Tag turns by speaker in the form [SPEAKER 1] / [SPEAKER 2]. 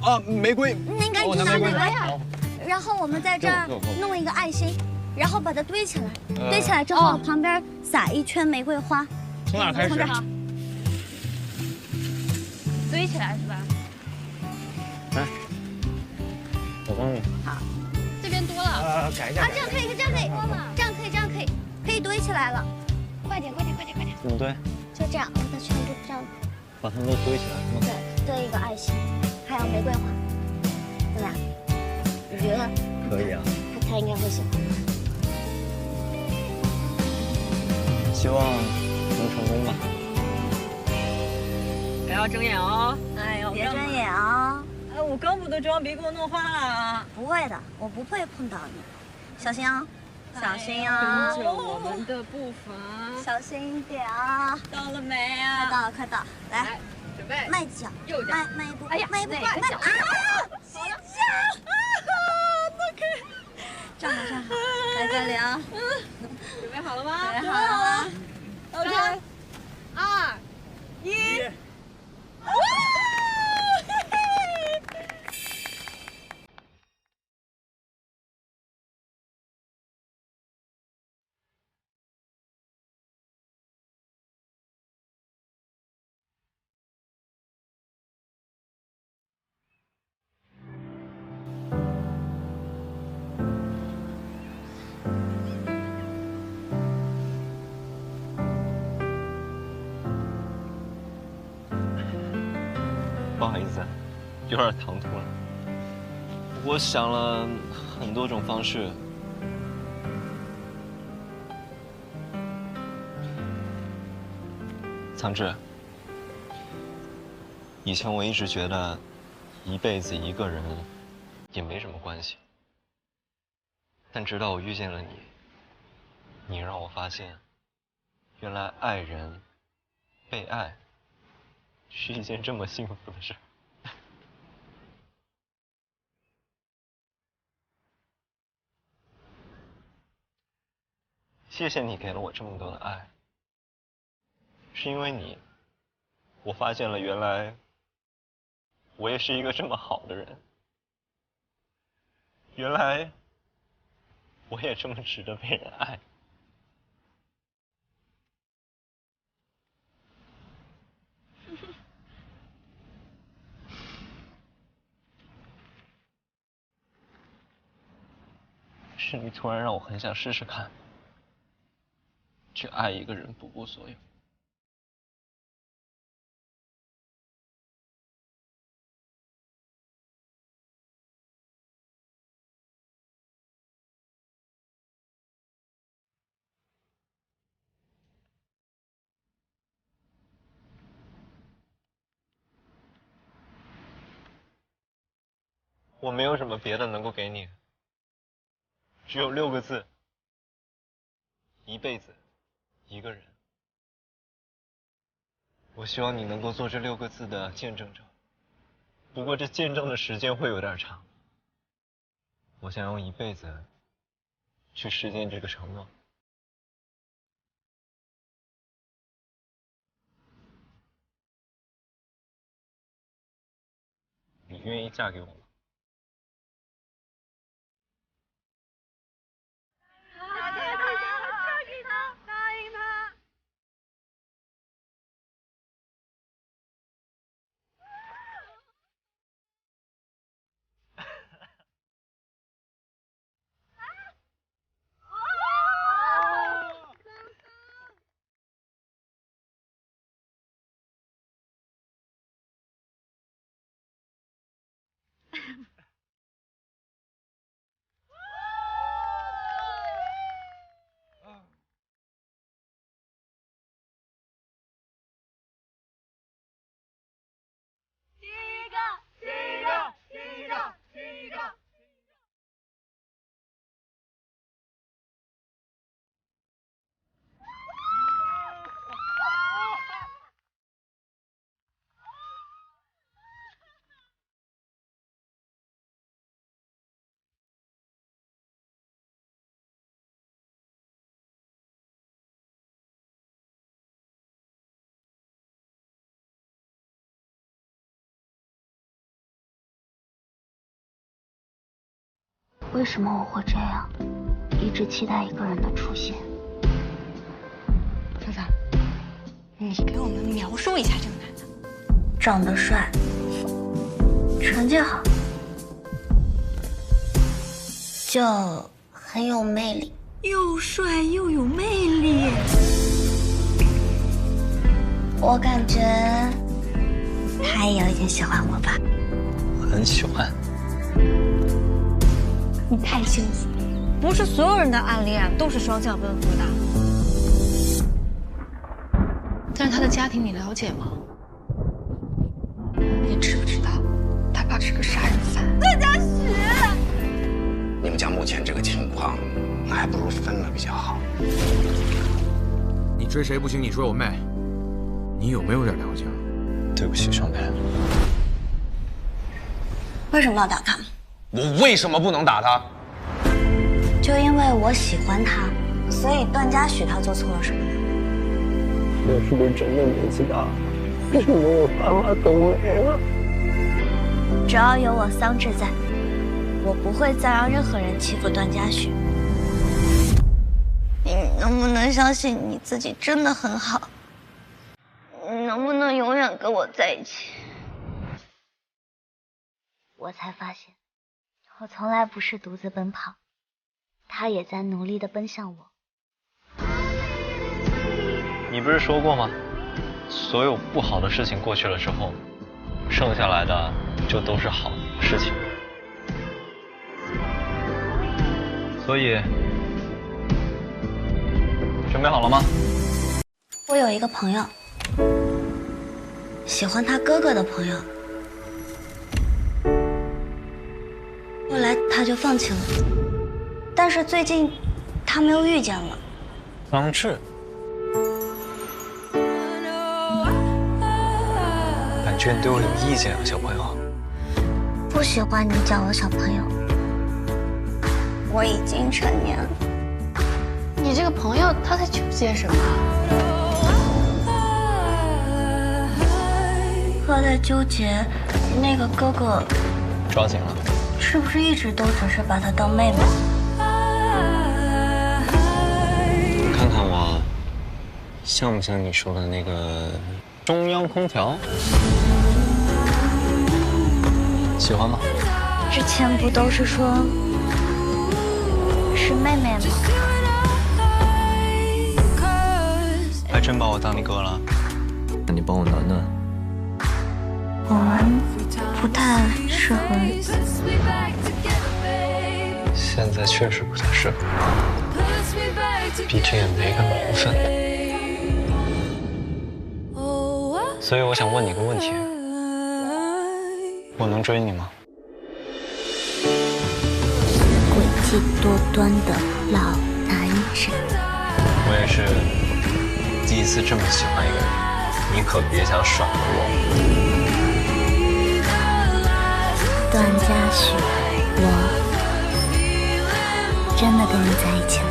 [SPEAKER 1] 啊，玫瑰。
[SPEAKER 2] 您赶紧拿玫瑰呀。然后我们在这儿弄一个爱心，然后把它堆起来。堆起来之后，旁边撒一圈玫瑰花。
[SPEAKER 1] 从哪开始？
[SPEAKER 3] 堆起来是吧？
[SPEAKER 1] 来，我帮你。
[SPEAKER 2] 好，
[SPEAKER 3] 这边多了。
[SPEAKER 1] 改一下。
[SPEAKER 2] 啊，这样可以，这样可以，这样可以，这样可以，可以堆起来了。
[SPEAKER 3] 快点，快点，快点，快点！
[SPEAKER 1] 怎么堆？
[SPEAKER 2] 就这样，让它全部这样。
[SPEAKER 1] 把它们都堆起来是吗？
[SPEAKER 2] 对，堆一个爱心，还有玫瑰花，怎么样？你觉得？
[SPEAKER 1] 可以啊。
[SPEAKER 2] 他应该会喜欢。
[SPEAKER 1] 希望能成功吧。
[SPEAKER 4] 不要睁眼哦！哎呦，
[SPEAKER 2] 别睁眼啊！
[SPEAKER 4] 哎，我刚补的妆，别给我弄花了啊！
[SPEAKER 2] 不会的，我不会碰到你，小心啊！小心啊！
[SPEAKER 4] 跟着我们的步伐，
[SPEAKER 2] 小心一点啊！
[SPEAKER 4] 到了没啊？
[SPEAKER 2] 快到了，快到了！来，
[SPEAKER 4] 准备，
[SPEAKER 2] 迈脚，
[SPEAKER 4] 右脚，
[SPEAKER 2] 迈一步，
[SPEAKER 4] 哎呀，
[SPEAKER 2] 迈一步，
[SPEAKER 4] 哪个脚？
[SPEAKER 2] 啊！心脏！那可以。站好，站好，来这里啊！
[SPEAKER 4] 准备好了吗？
[SPEAKER 2] 准备好了。
[SPEAKER 4] OK，3、2、1。
[SPEAKER 5] 不好意思，有点唐突了。我想了很多种方式，苍志。以前我一直觉得，一辈子一个人也没什么关系。但直到我遇见了你，你让我发现，原来爱人、被爱。是一件这么幸福的事儿。谢谢你给了我这么多的爱，是因为你，我发现了原来我也是一个这么好的人，原来我也这么值得被人爱。是你突然让我很想试试看，去爱一个人不顾所有。我没有什么别的能够给你，只有6个字：一辈子，一个人。我希望你能够做这6个字的见证者，不过这见证的时间会有点长。我想用一辈子去实现这个承诺。你愿意嫁给我吗？
[SPEAKER 2] 为什么我会这样，一直期待一个人的出现？
[SPEAKER 3] 泽泽，你给我们描述一下这个男的。
[SPEAKER 2] 长得帅，成绩好，就很有魅力。
[SPEAKER 4] 又帅又有魅力。
[SPEAKER 2] 我感觉他也有一点喜欢我吧。
[SPEAKER 5] 很喜欢。
[SPEAKER 3] 你太幸福了，不是所有人的暗恋都是双向奔赴的。但是他的家庭你了解吗？你知不知道，他爸是个杀人犯？
[SPEAKER 6] 你们家目前这个情况，那还不如分了比较好。
[SPEAKER 7] 你追谁不行，你追我妹，你有没有点良心？
[SPEAKER 5] 对不起，兄弟。
[SPEAKER 2] 为什么要打他？
[SPEAKER 6] 我为什么不能打他？
[SPEAKER 2] 就因为我喜欢他，所以段嘉许他做错了什么呢？
[SPEAKER 1] 我是不是真的年纪大了？为什么我爸妈都没了？
[SPEAKER 2] 只要有我桑稚在，我不会再让任何人欺负段嘉许。你能不能相信你自己真的很好？你能不能永远跟我在一起？我才发现，我从来不是独自奔跑，他也在努力地奔向我。
[SPEAKER 5] 你不是说过吗？所有不好的事情过去了之后，剩下来的就都是好事情。所以，准备好了吗？
[SPEAKER 2] 我有一个朋友，喜欢他哥哥的朋友，后来他就放弃了。但是最近他们又遇见了。
[SPEAKER 5] 方志，感觉你对我有意见啊，小朋友。
[SPEAKER 2] 不喜欢你叫我小朋友，我已经成年了。
[SPEAKER 3] 你这个朋友他在纠结什么？
[SPEAKER 2] 他在纠结那个哥哥
[SPEAKER 5] 抓紧了。
[SPEAKER 2] 是不是一直都只是把她当妹妹？
[SPEAKER 5] 看看我，像不像你说的那个中央空调？喜欢吗？
[SPEAKER 2] 之前不都是说是妹妹吗？
[SPEAKER 5] 还真把我当你哥了？那你帮我暖暖。
[SPEAKER 2] 我们不太适合。
[SPEAKER 5] 现在确实不太适合，毕竟也没个名分。所以我想问你个问题：我能追你吗？
[SPEAKER 2] 诡计多端的老男人。
[SPEAKER 5] 我也是第一次这么喜欢一个人，你可别想甩了我。
[SPEAKER 2] 段嘉许，我真的跟你在一起了。